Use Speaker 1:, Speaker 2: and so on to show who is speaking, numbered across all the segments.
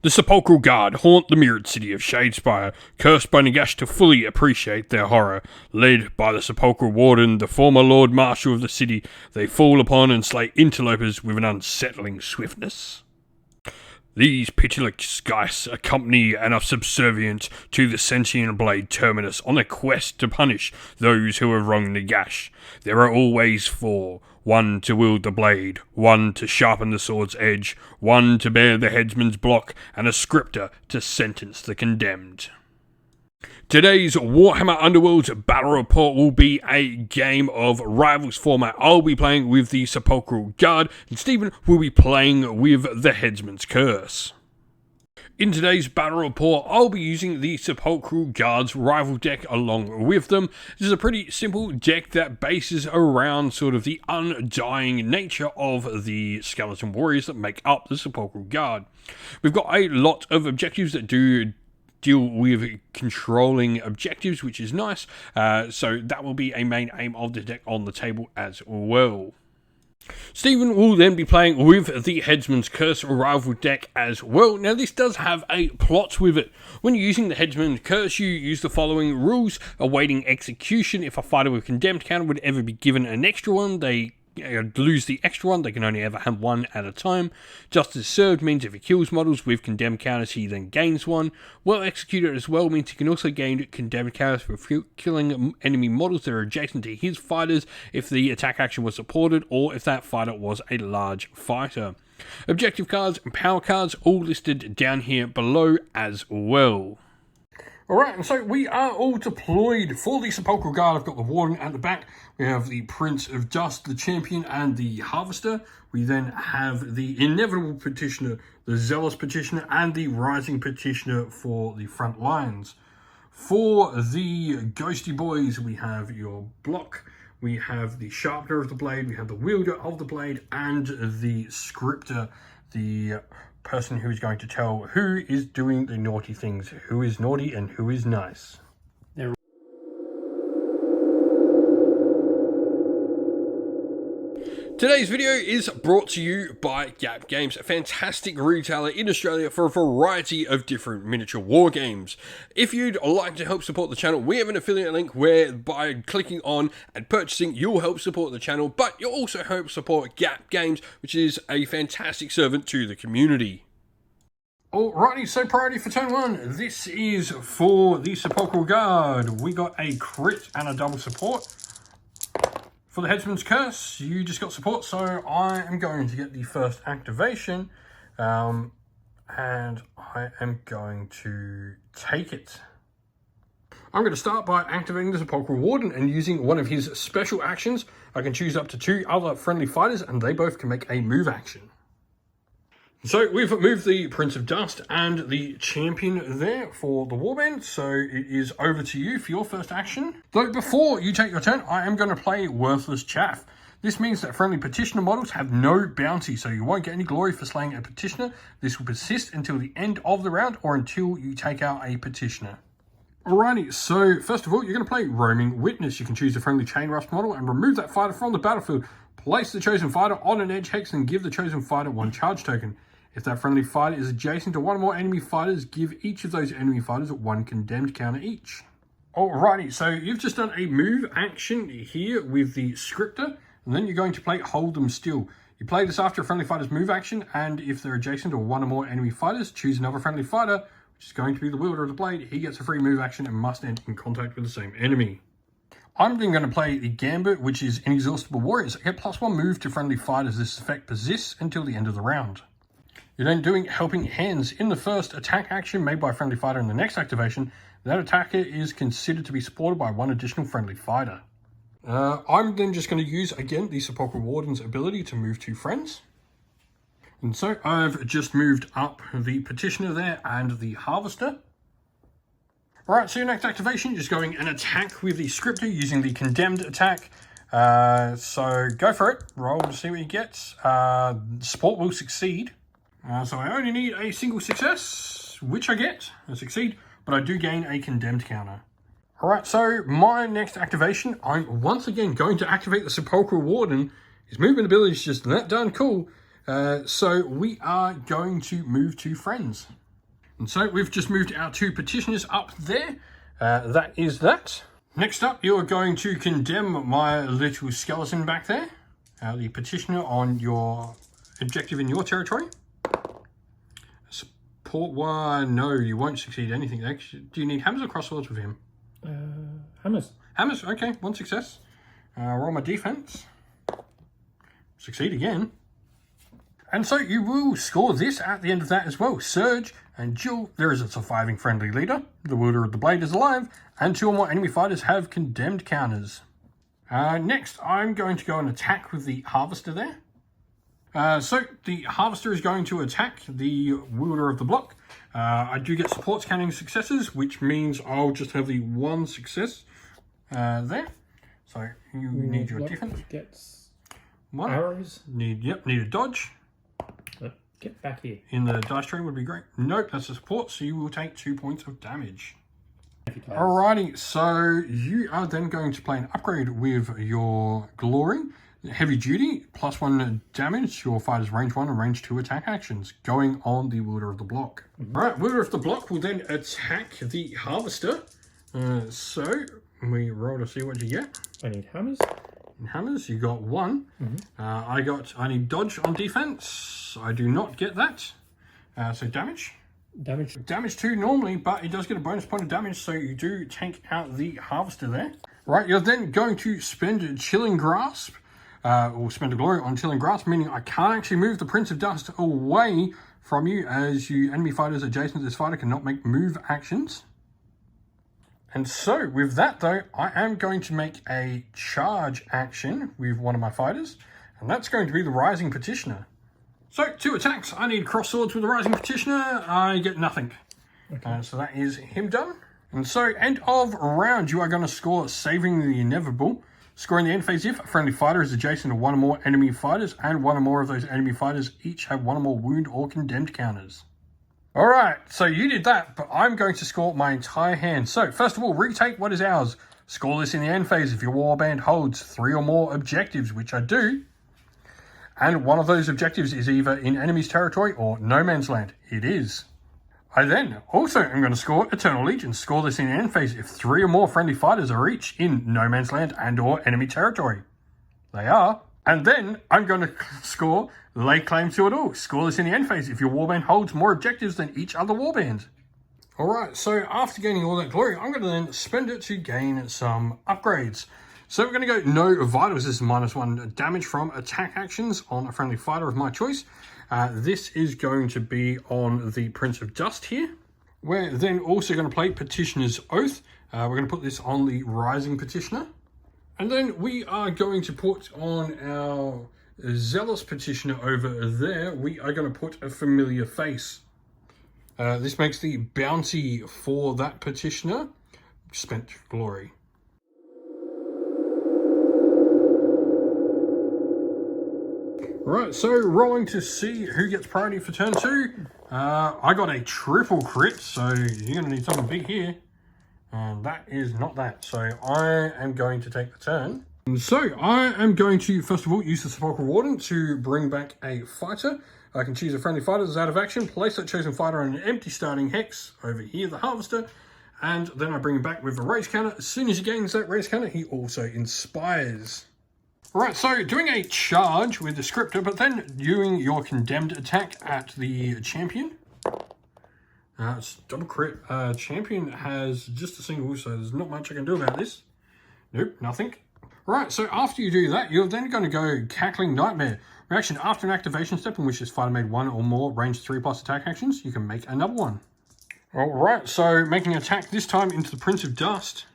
Speaker 1: The Sepulchral Guard haunt the mirrored city of Shadespire, cursed by Nagash to fully appreciate their horror. Led by the Sepulchral Warden, the former Lord Marshal of the city, they fall upon and slay interlopers with an unsettling swiftness. These pitiless geist accompany and are subservient to the sentient blade Terminus on a quest to punish those who have wronged Nagash. There are always four: one to wield the blade, one to sharpen the sword's edge, one to bear the headsman's block, and a scripter to sentence the condemned. Today's Warhammer Underworlds Battle Report will be a game of Rivals format. I'll be playing with the Sepulchral Guard, and Stephen will be playing with the Headsman's Curse. In today's Battle Report, I'll be using the Sepulchral Guard's rival deck along with them. This is a pretty simple deck that bases around sort of the undying nature of the skeleton warriors that make up the Sepulchral Guard. We've got a lot of objectives that do deal with controlling objectives, which is nice, so that will be a main aim of the deck on the table as well. Stephen will then be playing with the Headsman's Curse rival deck as well. Now this does have a plot with it. When you're using the Headsman's Curse, you use the following rules: awaiting execution. If a fighter with condemned counter would ever be given an extra one, they lose the extra one. They can only ever have one at a time. Justice served means if he kills models with condemned counters, he then gains one. Well executed as well means he can also gain condemned counters for killing enemy models that are adjacent to his fighters if the attack action was supported or if that fighter was a large fighter. Objective cards and power cards all listed down here below as well. Alright, and so we are all deployed for the Sepulchral Guard. I've got the Warden at the back. We have the Prince of Dust, the Champion, and the Harvester. We then have the Inevitable Petitioner, the Zealous Petitioner, and the Rising Petitioner for the front lines. For the Ghosty Boys, we have your Block, we have the Sharpener of the Blade, we have the Wielder of the Blade, and the Scripter, the person who is going to tell who is doing the naughty things, who is naughty and who is nice. Today's video is brought to you by Gap Games, a fantastic retailer in Australia for a variety of different miniature war games. If you'd like to help support the channel, we have an affiliate link where by clicking on and purchasing, you'll help support the channel, but you'll also help support Gap Games, which is a fantastic servant to the community. Alrighty, so priority for turn one. This is for the Sepulchral Guard. We got a crit and a double support. For the Headsman's Curse, you just got support, so I am going to get the first activation, and I am going to take it. I'm going to start by activating the Sepulchral Warden and using one of his special actions. I can choose up to 2 other friendly fighters, and they both can make a move action. So we've moved the Prince of Dust and the Champion there for the Warband, so it is over to you for your first action. Though before you take your turn, I am going to play Worthless Chaff. This means that friendly Petitioner models have no bounty, so you won't get any glory for slaying a Petitioner. This will persist until the end of the round or until you take out a Petitioner. Alrighty, so first of all, you're going to play Roaming Witness. You can choose a friendly Chain Rust model and remove that fighter from the battlefield. Place the chosen fighter on an edge hex and give the chosen fighter 1 charge token. If that friendly fighter is adjacent to one or more enemy fighters, give each of those enemy fighters 1 condemned counter each. Alrighty, so you've just done a move action here with the Scripter, and then you're going to play Hold Them Still. You play this after a friendly fighter's move action, and if they're adjacent to one or more enemy fighters, choose another friendly fighter, which is going to be the Wielder of the Blade. He gets a free move action and must end in contact with the same enemy. I'm then going to play the Gambit, which is Inexhaustible Warriors. Get +1 move to friendly fighters. This effect persists until the end of the round. You're then doing Helping Hands. In the first attack action made by a friendly fighter in the next activation, that attacker is considered to be supported by 1 additional friendly fighter. I'm then just going to use, again, the Sepulchral Warden's ability to move 2 friends. And so I've just moved up the Petitioner there and the Harvester. Alright, so your next activation, you're just going and attack with the Scripter using the Condemned attack. So go for it. Roll to see what you get. Support will succeed. So I only need a single success, which I get. I succeed, but I do gain a condemned counter. Alright, so my next activation, I'm once again going to activate the Sepulchral Warden. His movement ability is just that darn cool. So we are going to move 2 friends. And so we've just moved our 2 petitioners up there. That is that. Next up, you're going to condemn my little skeleton back there. The petitioner on your objective in your territory. Support one. No, you won't succeed anything. Actually, do you need hammers or crosswords with him?
Speaker 2: Hammers.
Speaker 1: Hammers, okay, 1 success. Roll my defense. Succeed again. And so you will score this at the end of that as well. Surge and duel. There is a surviving friendly leader. The wielder of the blade is alive. And 2 or more enemy fighters have condemned counters. Next, I'm going to go and attack with the harvester there. So the harvester is going to attack the wielder of the block. I do get supports counting successes, which means I'll just have the 1 success there. So you need your defense.
Speaker 2: Gets
Speaker 1: 1.
Speaker 2: arrows.
Speaker 1: Need a dodge.
Speaker 2: Get back here.
Speaker 1: In the dice tray would be great. Nope, that's a support, so you will take 2 points of damage. Alrighty, so you are then going to play an upgrade with your glory. Heavy duty, +1 damage, your fighter's range 1 and range 2 attack actions, going on the wielder of the block. Alright, wielder of the block will then attack the harvester. So we roll to see what you get.
Speaker 2: I need hammers.
Speaker 1: In hammers, you got 1. I need dodge on defense. I do not get that. So damage. Damage 2 normally, but it does get a bonus point of damage, so you do take out the harvester there. Right, you're then going to spend a chilling grasp, or spend a glory on chilling grasp, meaning I can't actually move the Prince of Dust away from you, as you enemy fighters adjacent to this fighter cannot make move actions. And so, with that though, I am going to make a charge action with one of my fighters, and that's going to be the Rising Petitioner. So, 2 attacks. I need cross swords with the Rising Petitioner. I get nothing. Okay. So that is him done. And so, end of round, you are going to score Saving the Inevitable. Scoring the end phase if a friendly fighter is adjacent to 1 or more enemy fighters, and 1 or more of those enemy fighters each have 1 or more wound or condemned counters. Alright, so you did that, but I'm going to score my entire hand. So, first of all, retake what is ours. Score this in the end phase if your warband holds 3 or more objectives, which I do. And one of those objectives is either in enemy's territory or no man's land. It is. I then also am going to score Eternal Legion. Score this in the end phase if 3 or more friendly fighters are each in no man's land and or enemy territory. They are. And then I'm going to score Lay Claim to It All. Score this in the end phase if your warband holds more objectives than each other warband. Alright, so after gaining all that glory, I'm going to then spend it to gain some upgrades. So we're going to go No Vitals. This is -1 damage from attack actions on a friendly fighter of my choice. This is going to be on the Prince of Dust here. We're then also going to play Petitioner's Oath. We're going to put this on the Rising Petitioner. And then we are going to put on our Zealous Petitioner over there. We are going to put a Familiar Face. This makes the bounty for that Petitioner Spent Glory. Right, so rolling to see who gets priority for turn 2. I got a triple crit, so you're going to need something big here. And that is not that. So I am going to take the turn. And so I am going to, first of all, use the Sepulchral Warden to bring back a fighter. I can choose a friendly fighter that's out of action, place that chosen fighter on an empty starting hex over here, the Harvester, and then I bring him back with the raise counter. As soon as he gains that raise counter, he also inspires. Right, so doing a charge with the scripter, but then doing your condemned attack at the champion. It's double crit. Champion has just a single, so there's not much I can do about this. Nope, nothing. Right, so after you do that, you're then going to go Cackling Nightmare. Reaction after an activation step in which this fighter made 1 or more range 3+ attack actions, you can make another one. Alright, so making an attack this time into the Prince of Dust.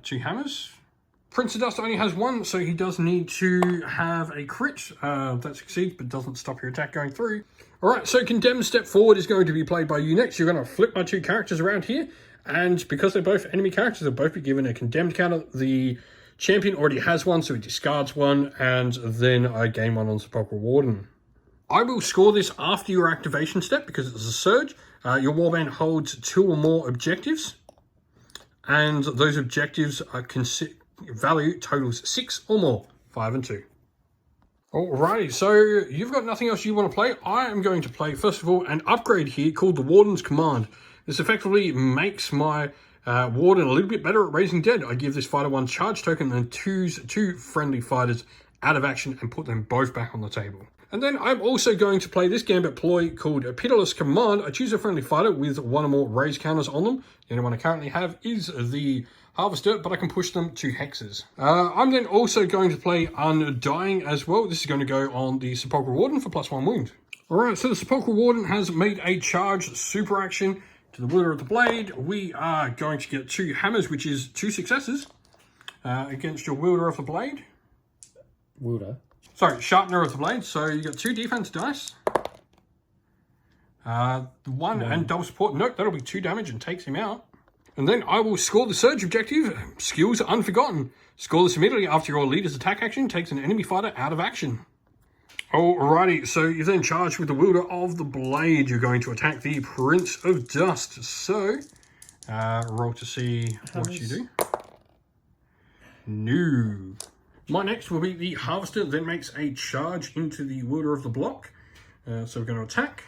Speaker 1: 2 hammers. Prince of Dust only has 1, so he does need to have a crit. That succeeds, but doesn't stop your attack going through. Alright, so Condemned Step Forward is going to be played by you next. You're going to flip my 2 characters around here, and because they're both enemy characters, they'll both be given a Condemned counter. The champion already has 1, so he discards 1, and then I gain 1 on Sepulchral Warden. I will score this after your activation step, because it's a surge. Your warband holds 2 or more objectives, and those objectives are value totals 6 or more, 5 and 2. Alrighty, so you've got nothing else you want to play. I am going to play, first of all, an upgrade here called the Warden's Command. This effectively makes my Warden a little bit better at raising dead. I give this fighter 1 charge token and choose 2 friendly fighters out of action and put them both back on the table. And then I'm also going to play this gambit ploy called a Pitiless Command. I choose a friendly fighter with 1 or more raise counters on them. The only one I currently have is the Harvester, but I can push them to hexes. I'm then also going to play Undying as well. This is going to go on the Sepulchral Warden for +1 wound. Alright, so the Sepulchral Warden has made a charge super action to the Wielder of the Blade. We are going to get 2 hammers, which is 2 successes against your Wielder of the Blade.
Speaker 2: Wielder?
Speaker 1: Sorry, Sharpener of the Blade. So you got 2 defense dice. 1 and double support. Nope, that'll be 2 damage and takes him out. And then I will score the Surge objective. Skills Unforgotten. Score this immediately after your leader's attack action takes an enemy fighter out of action. Alrighty, so you're then charged with the Wielder of the Blade. You're going to attack the Prince of Dust. So, roll to see what you do. No. My next will be the Harvester, then makes a charge into the Wielder of the Block. So we're going to attack.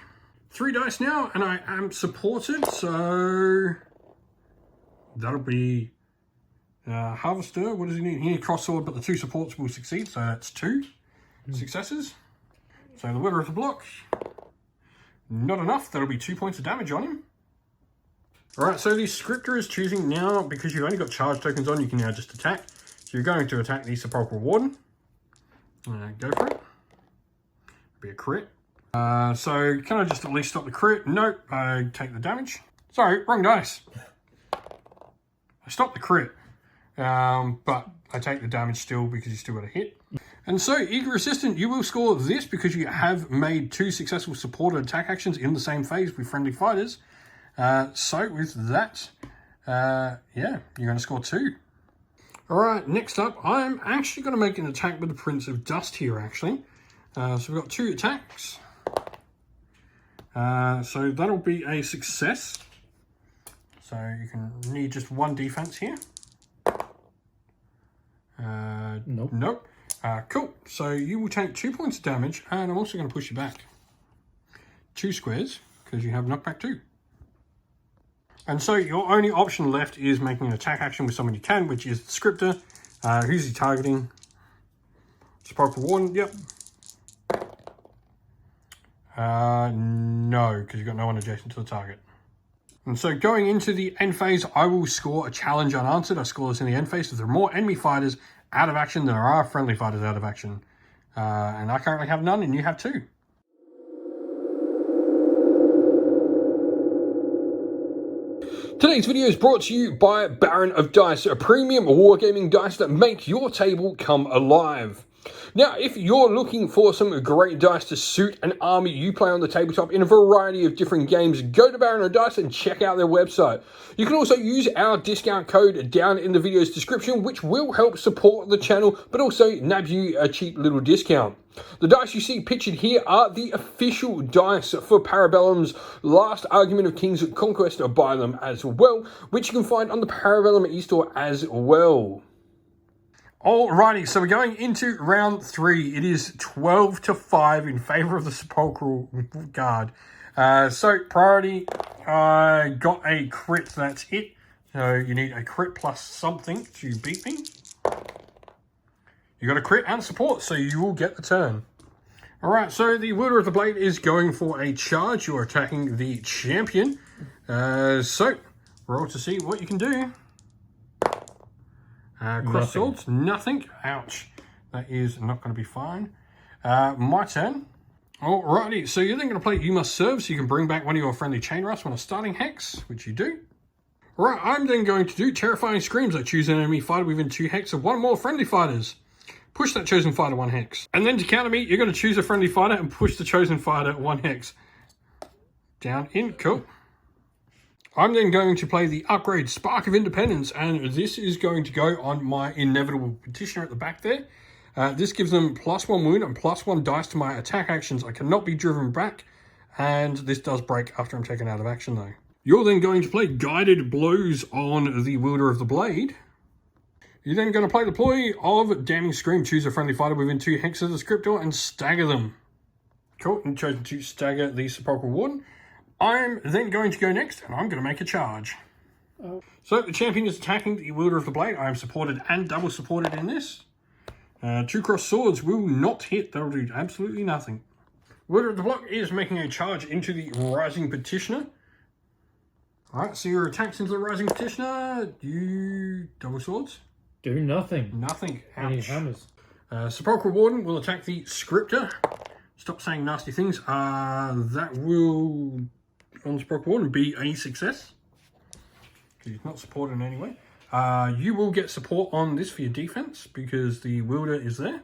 Speaker 1: 3 dice now, and I am supported, so that'll be Harvester. What does he need? He needs cross-sword, but the 2 supports will succeed, so that's 2 successes. So the Wielder of the Block, not enough. That'll be 2 points of damage on him. Alright, so the Scriptor is choosing now, because you've only got charge tokens on, you can now just attack. So you're going to attack the Sepulchral Warden. Go for it. Be a crit. So can I just at least stop the crit? Nope, I take the damage. Sorry, wrong dice. I stopped the crit, but I take the damage still because you still got a hit. And so, Eager Assistant, you will score this because you have made 2 successful supported attack actions in the same phase with friendly fighters. So with that, yeah, you're going to score 2. Alright, next up, I'm actually going to make an attack with the Prince of Dust here, actually. So we've got 2 attacks. So that'll be a success. So you can need just 1 defense here.
Speaker 2: Nope.
Speaker 1: Nope. Cool. So you will take 2 points of damage, and I'm also going to push you back 2 squares, because you have knockback 2. And so your only option left is making an attack action with someone you can, which is the Scriptor. Who's he targeting? Sepulchral Warden, yep. No, because you've got no one adjacent to the target. And so going into the end phase, I will score a challenge unanswered. I score this in the end phase. So there are more enemy fighters out of action than there are friendly fighters out of action. And I currently have none, and you have 2. Today's video is brought to you by Baron of Dice, a premium wargaming dice that make your table come alive. Now, if you're looking for some great dice to suit an army you play on the tabletop in a variety of different games, go to Baron of Dice and check out their website. You can also use our discount code down in the video's description, which will help support the channel, but also nab you a cheap little discount. The dice you see pictured here are the official dice for Parabellum's Last Argument of King's Conquest by them as well, which you can find on the Parabellum eStore as well. Alrighty, so we're going into round 3. It is 12-5 in favour of the Sepulchral Guard. So priority, I got a crit, that's it. So you need a crit plus something to beat me. You got a crit and support, so you will get the turn. Alright, so the Wielder of the Blade is going for a charge. You're attacking the champion. So roll to see what you can do. Cross swords, nothing. Ouch. That is not going to be fine. My turn. Alrighty, so you're then going to play You Must Serve, so you can bring back one of your friendly chain rafts on a starting hex, which you do. Alright, I'm then going to do Terrifying Screams. I choose an enemy fighter within 2 hex of 1 more friendly fighters. Push that chosen fighter 1 hex. And then to counter me, you're going to choose a friendly fighter and push the chosen fighter 1 hex. Down in, cool. I'm then going to play the upgrade Spark of Independence, and this is going to go on my Inevitable Petitioner at the back there. This gives them +1 wound and +1 dice to my attack actions. I cannot be driven back, and this does break after I'm taken out of action though. You're then going to play Guided Blows on the Wielder of the Blade. You're then going to play the ploy of Damning Scream. Choose a friendly fighter within 2 hexes of the script door and stagger them. Cool, and chosen to stagger the Sepulchral Warden. I'm then going to go next, and I'm going to make a charge.
Speaker 2: Oh.
Speaker 1: So the champion is attacking the Wielder of the Blade. I am supported and double supported in this. 2 cross swords will not hit. That'll do absolutely nothing. Wielder of the Block is making a charge into the Rising Petitioner. Alright, so your attacks into the Rising Petitioner. You double swords?
Speaker 2: Do nothing.
Speaker 1: Nothing. Ouch.
Speaker 2: Any hammers.
Speaker 1: Sepulchral Warden will attack the Scriptor. Stop saying nasty things. That will, on Sepulchral Warden, be a success. Because he's not supported in any way. You will get support on this for your defense, because the Wielder is there.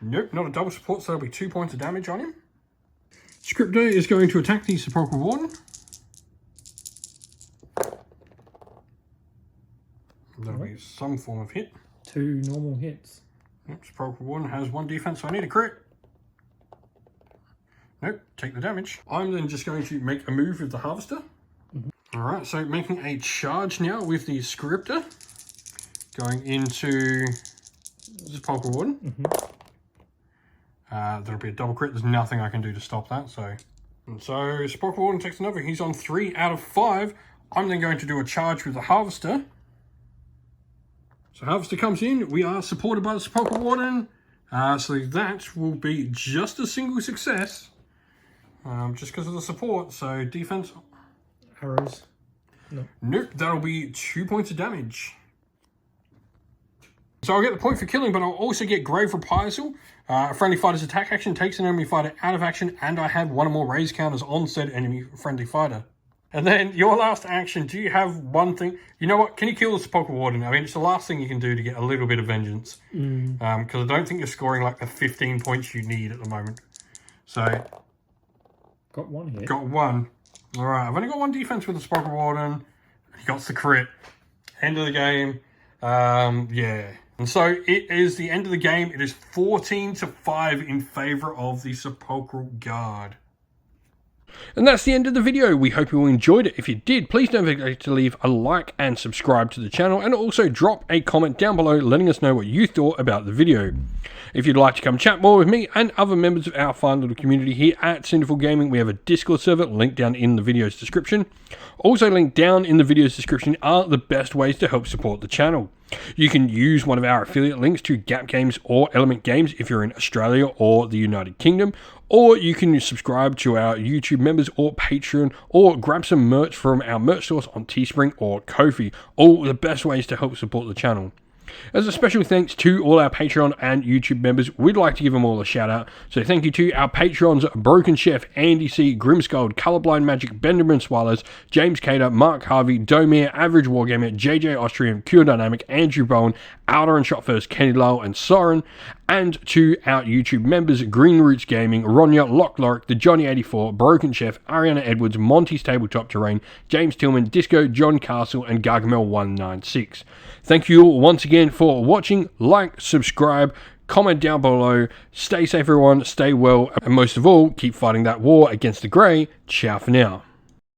Speaker 1: Nope, not a double support, so there'll be 2 points of damage on him. Scriptor is going to attack the Sepulchral Warden. That'll be some form of hit.
Speaker 2: 2 normal hits.
Speaker 1: Yep, Sepulchral Warden has 1 defense, so I need a crit. Nope, take the damage. I'm then just going to make a move with the Harvester. Alright, so making a charge now with the Scriptor. Going into Sepulchral Warden. That'll be a double crit. There's nothing I can do to stop that. So Sepulchral Warden takes another. He's on 3 out of 5. I'm then going to do a charge with the Harvester. So Harvester comes in. We are supported by the Sepulchral Warden. So that will be just a single success. Just because of the support. So defense.
Speaker 2: Arrows. No.
Speaker 1: Nope. That'll be 2 points of damage. So I'll get the point for killing, but I'll also get Grave Reprisal. A friendly fighter's attack action takes an enemy fighter out of action, and I have 1 or more raise counters on said enemy friendly fighter. And then your last action, do you have one thing? You know what? Can you kill the Sepulchral Warden? I mean, it's the last thing you can do to get a little bit of vengeance. Because I don't think you're scoring like the 15 points you need at the moment. So.
Speaker 2: Got 1 hit.
Speaker 1: Got 1. Alright, I've only got 1 defense with the Sepulchral Warden. He got the crit. End of the game. Yeah. And so it is the end of the game. It is 14-5 in favour of the Sepulchral Guard. And that's the end of the video. We hope you all enjoyed it. If you did, please don't forget to leave a like and subscribe to the channel, and also drop a comment down below letting us know what you thought about the video. If you'd like to come chat more with me and other members of our fine little community here at Sinful Gaming, we have a Discord server linked down in the video's description. Also linked down in the video's description are the best ways to help support the channel. You can use one of our affiliate links to Gap Games or Element Games if you're in Australia or the United Kingdom, or you can subscribe to our YouTube members or Patreon, or grab some merch from our merch stores on Teespring or Ko-fi. All the best ways to help support the channel. As a special thanks to all our Patreon and YouTube members, we'd like to give them all a shout out. So thank you to our Patrons, Broken Chef, Andy C, Grimscold, Colorblind Magic, Benjamin Swallows, James Cater, Mark Harvey, Domir, Average Wargamer, JJ Austrian, Cure Dynamic, Andrew Bowen, Outer and Shot First, Kenny Lowell and Soren, and to our YouTube members, Green Roots Gaming, Ronya, Lock Lorick, The Johnny84, Broken Chef, Ariana Edwards, Monty's Tabletop Terrain, James Tillman, Disco, John Castle, and Gargamel196. Thank you all once again for watching. Like, subscribe, comment down below. Stay safe everyone, stay well, and most of all, keep fighting that war against the grey. Ciao for now.